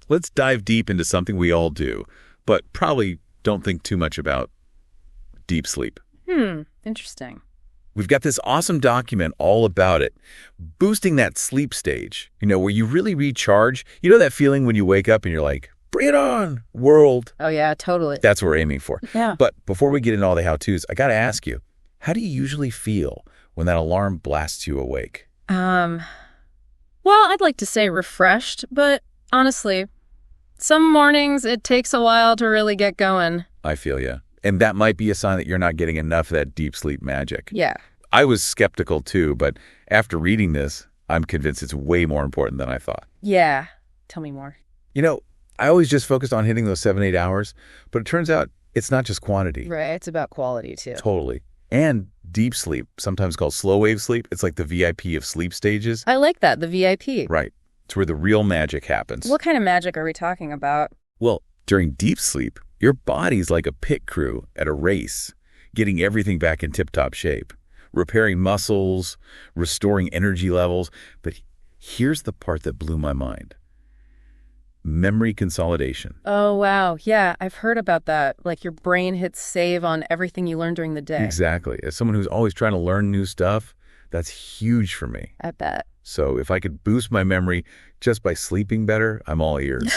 let's dive deep into something we all do, but probably don't think too much about: deep sleep. Interesting. We've got this awesome document all about it, boosting that sleep stage, where you really recharge. You know that feeling when you wake up and you're like, bring it on, world. Oh, yeah, totally. That's what we're aiming for. Yeah. But before we get into all the how-tos, I got to ask you, how do you usually feel when that alarm blasts you awake? Well, I'd like to say refreshed, but honestly, some mornings it takes a while to really get going. I feel ya. And that might be a sign that you're not getting enough of that deep sleep magic. Yeah. I was skeptical too, but after reading this, I'm convinced it's way more important than I thought. Yeah. Tell me more. I always just focused on hitting those 7-8 hours, but it turns out it's not just quantity. Right. It's about quality too. Totally. And deep sleep, sometimes called slow wave sleep, it's like the VIP of sleep stages. I like that, the VIP. Right. It's where the real magic happens. What kind of magic are we talking about? Well, during deep sleep, your body's like a pit crew at a race, getting everything back in tip-top shape, repairing muscles, restoring energy levels. But here's the part that blew my mind. Memory consolidation. Oh, wow. Yeah, I've heard about that. Like your brain hits save on everything you learned during the day. Exactly. As someone who's always trying to learn new stuff, that's huge for me. I bet. So if I could boost my memory just by sleeping better, I'm all ears.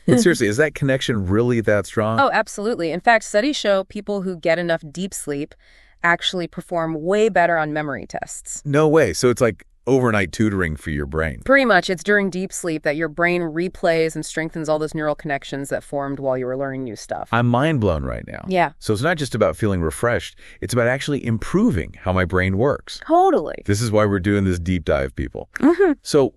But seriously, is that connection really that strong? Oh, absolutely. In fact, studies show people who get enough deep sleep actually perform way better on memory tests. No way. So it's like overnight tutoring for your brain. Pretty much. It's during deep sleep that your brain replays and strengthens all those neural connections that formed while you were learning new stuff. I'm mind blown right now. Yeah. So it's not just about feeling refreshed. It's about actually improving how my brain works. Totally. This is why we're doing this deep dive, people. Mm-hmm. So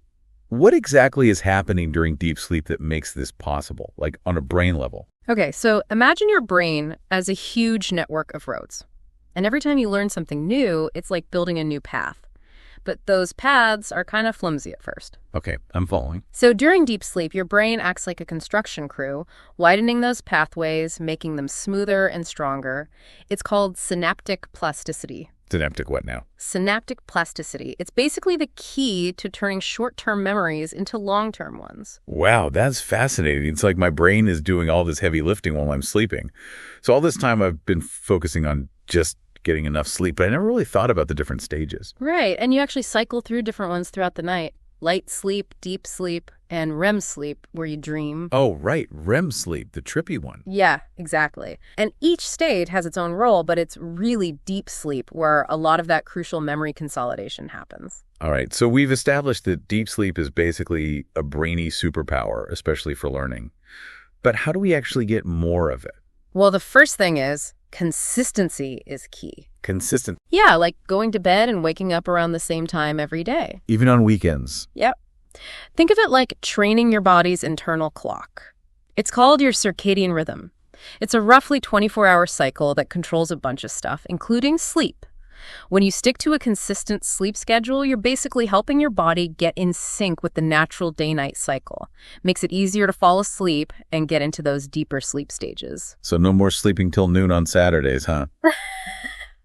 what exactly is happening during deep sleep that makes this possible, like on a brain level? Okay, so imagine your brain as a huge network of roads. And every time you learn something new, it's like building a new path. But those paths are kind of flimsy at first. Okay, I'm following. So during deep sleep, your brain acts like a construction crew, widening those pathways, making them smoother and stronger. It's called synaptic plasticity. Synaptic what now? Synaptic plasticity. It's basically the key to turning short-term memories into long-term ones. Wow, that's fascinating. It's like my brain is doing all this heavy lifting while I'm sleeping. So all this time I've been focusing on just getting enough sleep, but I never really thought about the different stages. Right, and you actually cycle through different ones throughout the night. Light sleep, deep sleep, and REM sleep, where you dream. Oh, right, REM sleep, the trippy one. Yeah, exactly. And each stage has its own role, but it's really deep sleep where a lot of that crucial memory consolidation happens. All right, so we've established that deep sleep is basically a brainy superpower, especially for learning. But how do we actually get more of it? Well, the first thing is consistency is key. Consistent. Yeah, like going to bed and waking up around the same time every day. Even on weekends. Yep. Think of it like training your body's internal clock. It's called your circadian rhythm. It's a roughly 24-hour cycle that controls a bunch of stuff, including sleep. When you stick to a consistent sleep schedule, you're basically helping your body get in sync with the natural day-night cycle. Makes it easier to fall asleep and get into those deeper sleep stages. So no more sleeping till noon on Saturdays, huh?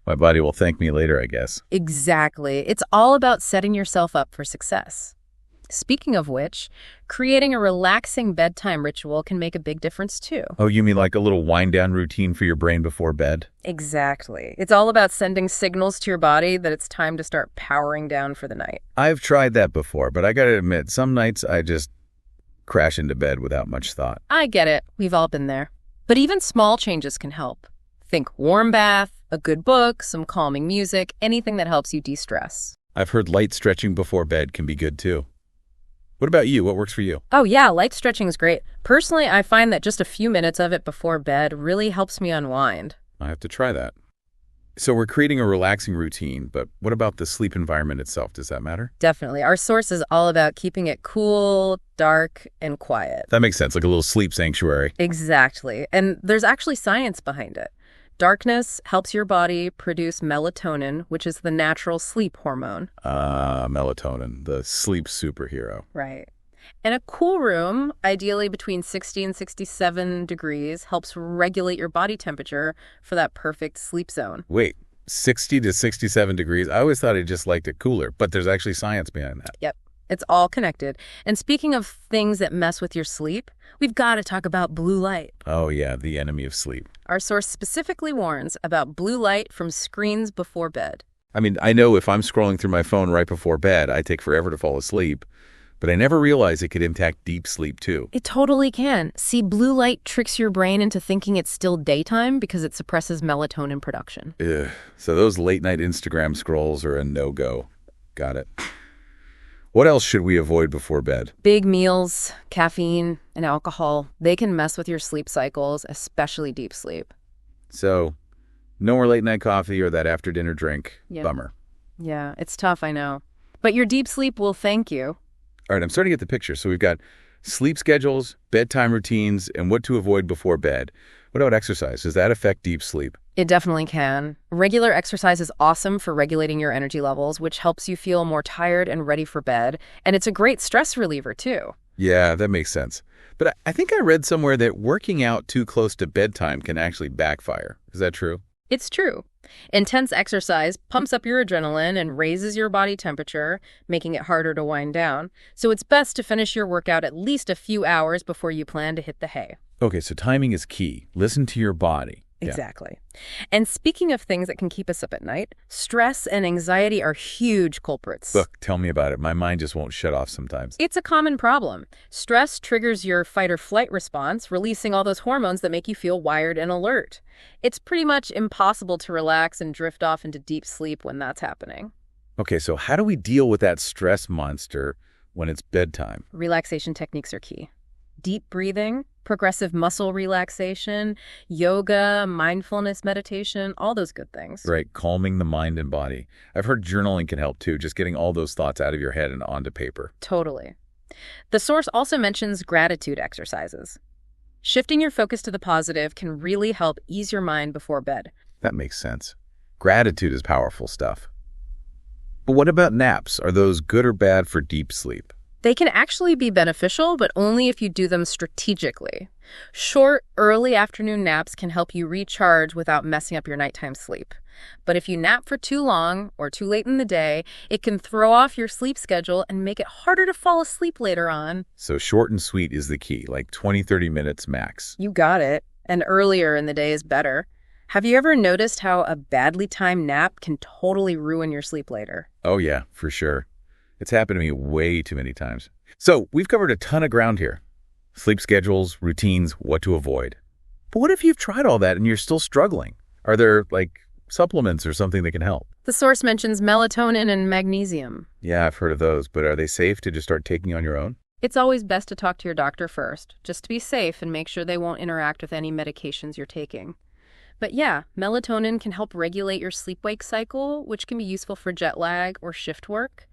My body will thank me later, I guess. Exactly. It's all about setting yourself up for success. Speaking of which, creating a relaxing bedtime ritual can make a big difference too. Oh, you mean like a little wind-down routine for your brain before bed? Exactly. It's all about sending signals to your body that it's time to start powering down for the night. I've tried that before, but I gotta admit, some nights I just crash into bed without much thought. I get it. We've all been there. But even small changes can help. Think warm bath, a good book, some calming music, anything that helps you de-stress. I've heard light stretching before bed can be good too. What about you? What works for you? Oh yeah, light stretching is great. Personally, I find that just a few minutes of it before bed really helps me unwind. I have to try that. So we're creating a relaxing routine, but what about the sleep environment itself? Does that matter? Definitely. Our source is all about keeping it cool, dark, and quiet. That makes sense, like a little sleep sanctuary. Exactly. And there's actually science behind it. Darkness helps your body produce melatonin, which is the natural sleep hormone. Melatonin, the sleep superhero. Right. And a cool room, ideally between 60 and 67 degrees, helps regulate your body temperature for that perfect sleep zone. Wait, 60 to 67 degrees? I always thought I just liked it cooler, but there's actually science behind that. Yep. It's all connected. And speaking of things that mess with your sleep, we've got to talk about blue light. Oh, yeah, the enemy of sleep. Our source specifically warns about blue light from screens before bed. I mean, I know if I'm scrolling through my phone right before bed, I take forever to fall asleep, but I never realized it could impact deep sleep, too. It totally can. See, blue light tricks your brain into thinking it's still daytime because it suppresses melatonin production. Ugh. So those late-night Instagram scrolls are a no-go. Got it. What else should we avoid before bed? Big meals, caffeine, and alcohol, they can mess with your sleep cycles, especially deep sleep. So, no more late-night coffee or that after-dinner drink. Yeah. Bummer. Yeah, it's tough, I know. But your deep sleep will thank you. All right, I'm starting to get the picture. So we've got sleep schedules, bedtime routines, and what to avoid before bed. What about exercise? Does that affect deep sleep? It definitely can. Regular exercise is awesome for regulating your energy levels, which helps you feel more tired and ready for bed. And it's a great stress reliever, too. Yeah, that makes sense. But I think I read somewhere that working out too close to bedtime can actually backfire. Is that true? It's true. Intense exercise pumps up your adrenaline and raises your body temperature, making it harder to wind down. So it's best to finish your workout at least a few hours before you plan to hit the hay. Okay, so timing is key. Listen to your body. Exactly. And speaking of things that can keep us up at night, stress and anxiety are huge culprits. Look, tell me about it. My mind just won't shut off sometimes. It's a common problem. Stress triggers your fight or flight response, releasing all those hormones that make you feel wired and alert. It's pretty much impossible to relax and drift off into deep sleep when that's happening. Okay, so how do we deal with that stress monster when it's bedtime? Relaxation techniques are key. Deep breathing, progressive muscle relaxation, yoga, mindfulness meditation, all those good things. Right, calming the mind and body. I've heard journaling can help too, just getting all those thoughts out of your head and onto paper. Totally. The source also mentions gratitude exercises. Shifting your focus to the positive can really help ease your mind before bed. That makes sense. Gratitude is powerful stuff. But what about naps? Are those good or bad for deep sleep? They can actually be beneficial, but only if you do them strategically. Short, early afternoon naps can help you recharge without messing up your nighttime sleep. But if you nap for too long or too late in the day, it can throw off your sleep schedule and make it harder to fall asleep later on. So short and sweet is the key, like 20-30 minutes max. You got it. And earlier in the day is better. Have you ever noticed how a badly timed nap can totally ruin your sleep later? Oh yeah, for sure. It's happened to me way too many times. So we've covered a ton of ground here. Sleep schedules, routines, what to avoid. But what if you've tried all that and you're still struggling? Are there, supplements or something that can help? The source mentions melatonin and magnesium. Yeah, I've heard of those, but are they safe to just start taking on your own? It's always best to talk to your doctor first, just to be safe and make sure they won't interact with any medications you're taking. But yeah, melatonin can help regulate your sleep-wake cycle, which can be useful for jet lag or shift work.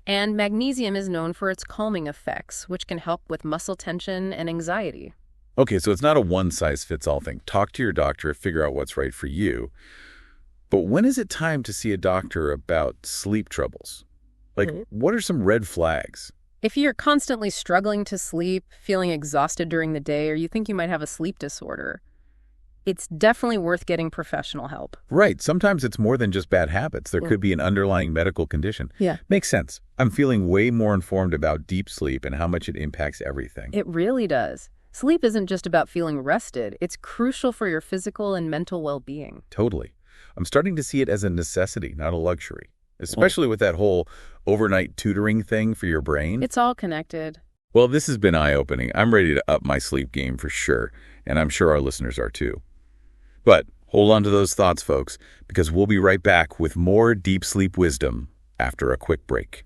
And magnesium is known for its calming effects, which can help with muscle tension and anxiety. Okay, so it's not a one-size-fits-all thing. Talk to your doctor, figure out what's right for you. But when is it time to see a doctor about sleep troubles? What are some red flags? If you're constantly struggling to sleep, feeling exhausted during the day, or you think you might have a sleep disorder, it's definitely worth getting professional help. Right. Sometimes it's more than just bad habits. There could be an underlying medical condition. Yeah. Makes sense. I'm feeling way more informed about deep sleep and how much it impacts everything. It really does. Sleep isn't just about feeling rested. It's crucial for your physical and mental well-being. Totally. I'm starting to see it as a necessity, not a luxury, especially with that whole overnight tutoring thing for your brain. It's all connected. Well, this has been eye-opening. I'm ready to up my sleep game for sure, and I'm sure our listeners are too. But hold on to those thoughts, folks, because we'll be right back with more deep sleep wisdom after a quick break.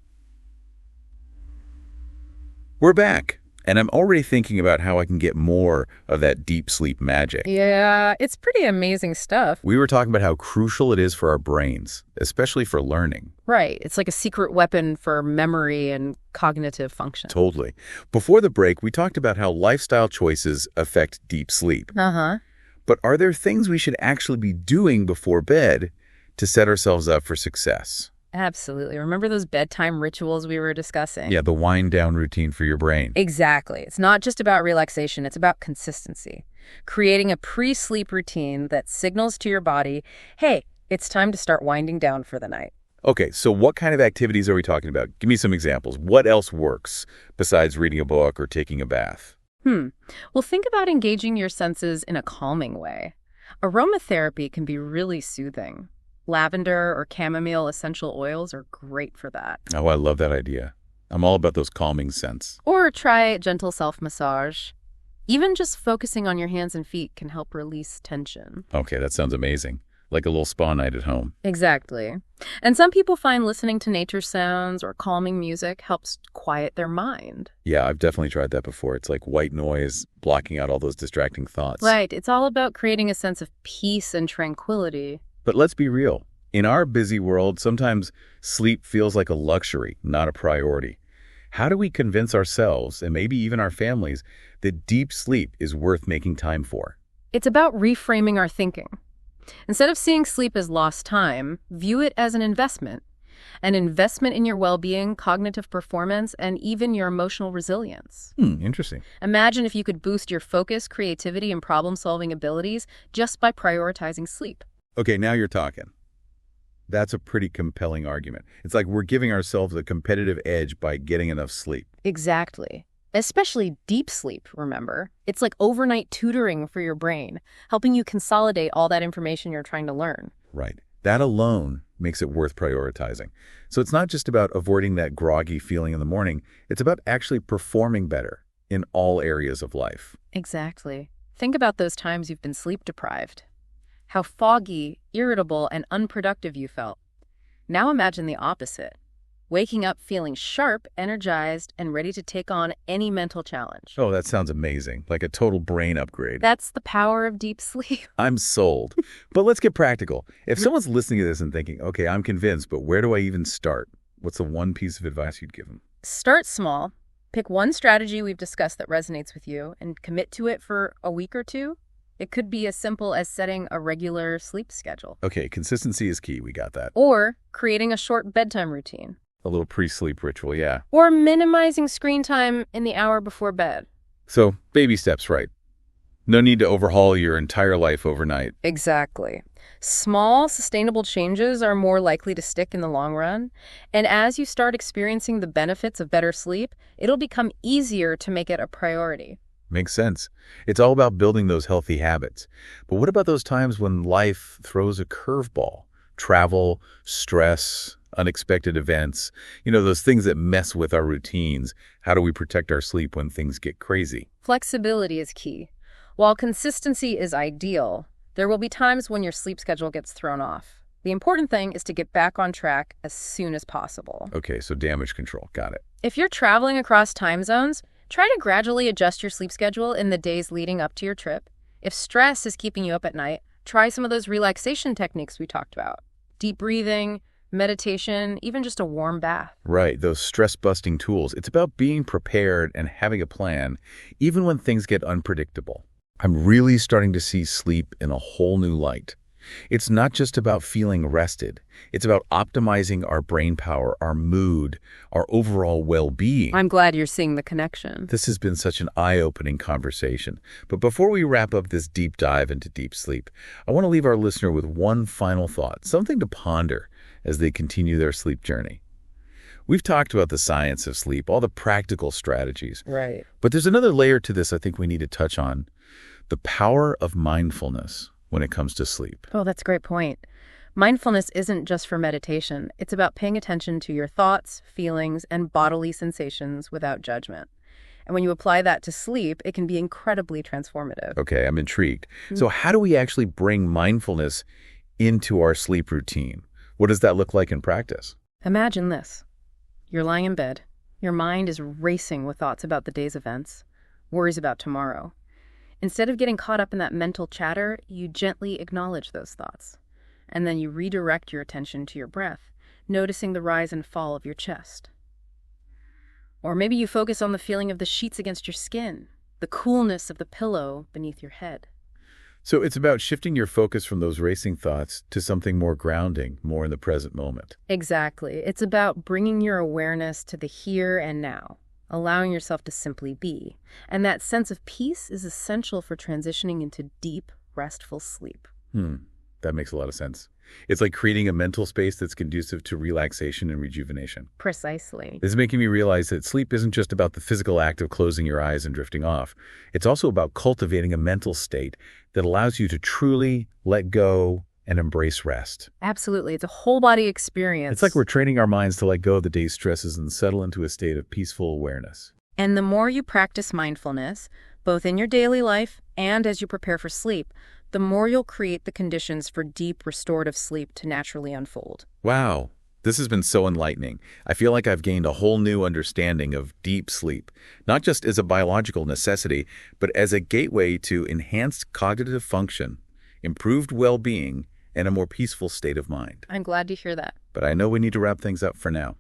We're back, and I'm already thinking about how I can get more of that deep sleep magic. Yeah, it's pretty amazing stuff. We were talking about how crucial it is for our brains, especially for learning. Right. It's like a secret weapon for memory and cognitive function. Totally. Before the break, we talked about how lifestyle choices affect deep sleep. Uh-huh. But are there things we should actually be doing before bed to set ourselves up for success? Absolutely. Remember those bedtime rituals we were discussing? Yeah, the wind down routine for your brain. Exactly. It's not just about relaxation, it's about consistency. Creating a pre-sleep routine that signals to your body, hey, it's time to start winding down for the night. Okay, so what kind of activities are we talking about? Give me some examples. What else works besides reading a book or taking a bath? Hmm. Well, think about engaging your senses in a calming way. Aromatherapy can be really soothing. Lavender or chamomile essential oils are great for that. Oh, I love that idea. I'm all about those calming scents. Or try gentle self-massage. Even just focusing on your hands and feet can help release tension. Okay, that sounds amazing. Like a little spa night at home. Exactly. And some people find listening to nature sounds or calming music helps quiet their mind. Yeah, I've definitely tried that before. It's like white noise, blocking out all those distracting thoughts. Right. It's all about creating a sense of peace and tranquility. But let's be real. In our busy world, sometimes sleep feels like a luxury, not a priority. How do we convince ourselves, and maybe even our families, that deep sleep is worth making time for? It's about reframing our thinking. Instead of seeing sleep as lost time, view it as an investment in your well-being, cognitive performance, and even your emotional resilience. Interesting. Imagine if you could boost your focus, creativity, and problem-solving abilities just by prioritizing sleep. Okay, now you're talking. That's a pretty compelling argument. It's like we're giving ourselves a competitive edge by getting enough sleep. Exactly. Especially deep sleep, remember? It's like overnight tutoring for your brain, helping you consolidate all that information you're trying to learn. Right. That alone makes it worth prioritizing. So it's not just about avoiding that groggy feeling in the morning. It's about actually performing better in all areas of life. Exactly. Think about those times you've been sleep deprived. How foggy, irritable, and unproductive you felt. Now imagine the opposite. Waking up feeling sharp, energized, and ready to take on any mental challenge. Oh, that sounds amazing. Like a total brain upgrade. That's the power of deep sleep. I'm sold. But let's get practical. If someone's listening to this and thinking, okay, I'm convinced, but where do I even start? What's the one piece of advice you'd give them? Start small. Pick one strategy we've discussed that resonates with you and commit to it for a week or two. It could be as simple as setting a regular sleep schedule. Okay, consistency is key. We got that. Or creating a short bedtime routine. A little pre-sleep ritual, yeah. Or minimizing screen time in the hour before bed. So, baby steps, right? No need to overhaul your entire life overnight. Exactly. Small, sustainable changes are more likely to stick in the long run. And as you start experiencing the benefits of better sleep, it'll become easier to make it a priority. Makes sense. It's all about building those healthy habits. But what about those times when life throws a curveball? Travel, stress, unexpected events, those things that mess with our routines. How do we protect our sleep when things get crazy? Flexibility is key. While consistency is ideal, there will be times when your sleep schedule gets thrown off. The important thing is to get back on track as soon as possible. Okay, so damage control. Got it. If you're traveling across time zones, try to gradually adjust your sleep schedule in the days leading up to your trip. If stress is keeping you up at night, try some of those relaxation techniques we talked about. Deep breathing, meditation, even just a warm bath. Right, those stress-busting tools. It's about being prepared and having a plan, even when things get unpredictable. I'm really starting to see sleep in a whole new light. It's not just about feeling rested. It's about optimizing our brain power, our mood, our overall well-being. I'm glad you're seeing the connection. This has been such an eye-opening conversation. But before we wrap up this deep dive into deep sleep, I want to leave our listener with one final thought, something to ponder as they continue their sleep journey. We've talked about the science of sleep, all the practical strategies. Right. But there's another layer to this I think we need to touch on, the power of mindfulness when it comes to sleep. Oh, that's a great point. Mindfulness isn't just for meditation. It's about paying attention to your thoughts, feelings, and bodily sensations without judgment. And when you apply that to sleep, it can be incredibly transformative. Okay, I'm intrigued. So how do we actually bring mindfulness into our sleep routine? What does that look like in practice? Imagine this. You're lying in bed. Your mind is racing with thoughts about the day's events, worries about tomorrow. Instead of getting caught up in that mental chatter, you gently acknowledge those thoughts. And then you redirect your attention to your breath, noticing the rise and fall of your chest. Or maybe you focus on the feeling of the sheets against your skin, the coolness of the pillow beneath your head. So it's about shifting your focus from those racing thoughts to something more grounding, more in the present moment. Exactly. It's about bringing your awareness to the here and now, allowing yourself to simply be. And that sense of peace is essential for transitioning into deep, restful sleep. That makes a lot of sense. It's like creating a mental space that's conducive to relaxation and rejuvenation. Precisely. This is making me realize that sleep isn't just about the physical act of closing your eyes and drifting off. It's also about cultivating a mental state that allows you to truly let go and embrace rest. Absolutely. It's a whole body experience. It's like we're training our minds to let go of the day's stresses and settle into a state of peaceful awareness. And the more you practice mindfulness, both in your daily life and as you prepare for sleep, the more you'll create the conditions for deep restorative sleep to naturally unfold. Wow, this has been so enlightening. I feel like I've gained a whole new understanding of deep sleep, not just as a biological necessity, but as a gateway to enhanced cognitive function, improved well-being, and a more peaceful state of mind. I'm glad to hear that. But I know we need to wrap things up for now.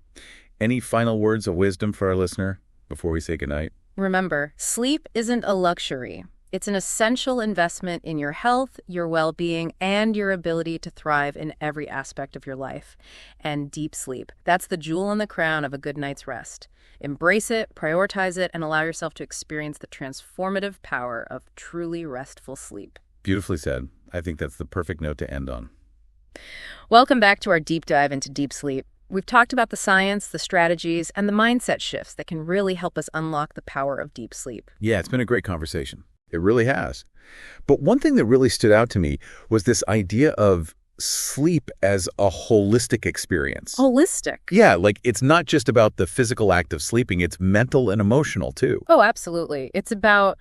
Any final words of wisdom for our listener before we say goodnight? Remember, sleep isn't a luxury. It's an essential investment in your health, your well-being, and your ability to thrive in every aspect of your life. And deep sleep, that's the jewel in the crown of a good night's rest. Embrace it, prioritize it, and allow yourself to experience the transformative power of truly restful sleep. Beautifully said. I think that's the perfect note to end on. Welcome back to our deep dive into deep sleep. We've talked about the science, the strategies, and the mindset shifts that can really help us unlock the power of deep sleep. Yeah, it's been a great conversation. It really has. But one thing that really stood out to me was this idea of sleep as a holistic experience. Holistic? Yeah, like it's not just about the physical act of sleeping, it's mental and emotional too. Oh, absolutely. It's about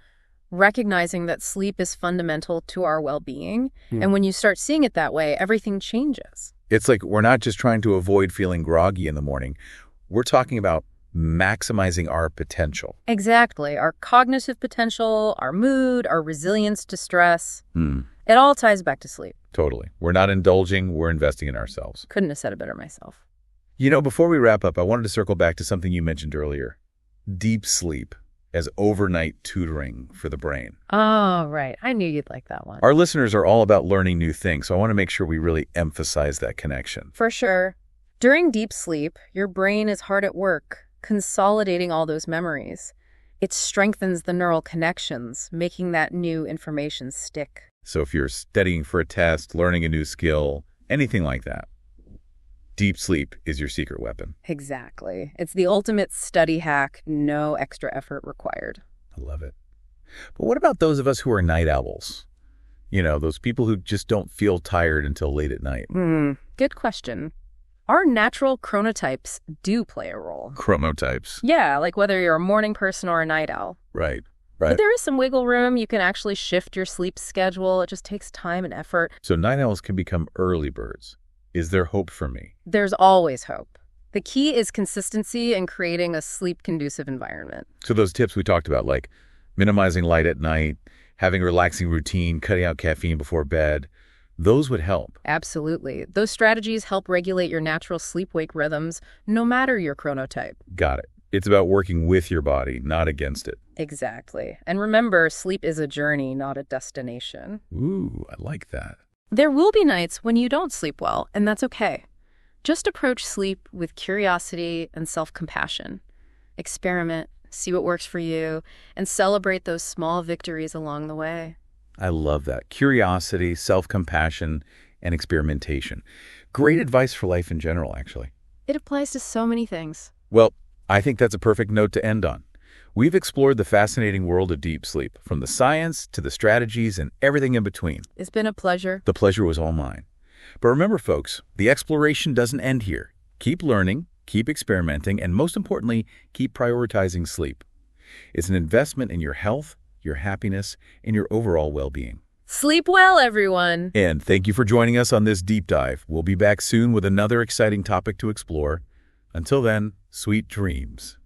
recognizing that sleep is fundamental to our well-being. And when you start seeing it that way, everything changes. It's like we're not just trying to avoid feeling groggy in the morning. We're talking about maximizing our potential. Exactly. Our cognitive potential, our mood, our resilience to stress. It all ties back to sleep. Totally. We're not indulging, we're investing in ourselves. Couldn't have said it better myself. You know, before we wrap up, I wanted to circle back to something you mentioned earlier. Deep sleep as overnight tutoring for the brain. Oh, right. I knew you'd like that one. Our listeners are all about learning new things, so I want to make sure we really emphasize that connection. For sure. During deep sleep, your brain is hard at work, consolidating all those memories. It strengthens the neural connections, making that new information stick. So if you're studying for a test, learning a new skill, anything like that, deep sleep is your secret weapon. Exactly. It's the ultimate study hack, no extra effort required. I love it. But what about those of us who are night owls? You know, those people who just don't feel tired until late at night. Good question. Our natural chronotypes do play a role. Chronotypes. Yeah, like whether you're a morning person or a night owl. Right. But there is some wiggle room. You can actually shift your sleep schedule. It just takes time and effort. So night owls can become early birds. Is there hope for me? There's always hope. The key is consistency and creating a sleep-conducive environment. So those tips we talked about, like minimizing light at night, having a relaxing routine, cutting out caffeine before bed, those would help. Absolutely. Those strategies help regulate your natural sleep-wake rhythms, no matter your chronotype. Got it. It's about working with your body, not against it. Exactly. And remember, sleep is a journey, not a destination. Ooh, I like that. There will be nights when you don't sleep well, and that's okay. Just approach sleep with curiosity and self-compassion. Experiment, see what works for you, and celebrate those small victories along the way. I love that. Curiosity, self-compassion, and experimentation. Great advice for life in general, actually. It applies to so many things. Well, I think that's a perfect note to end on. We've explored the fascinating world of deep sleep, from the science to the strategies and everything in between. It's been a pleasure. The pleasure was all mine. But remember, folks, the exploration doesn't end here. Keep learning, keep experimenting, and most importantly, keep prioritizing sleep. It's an investment in your health, your happiness, and your overall well-being. Sleep well, everyone. And thank you for joining us on this deep dive. We'll be back soon with another exciting topic to explore. Until then, sweet dreams.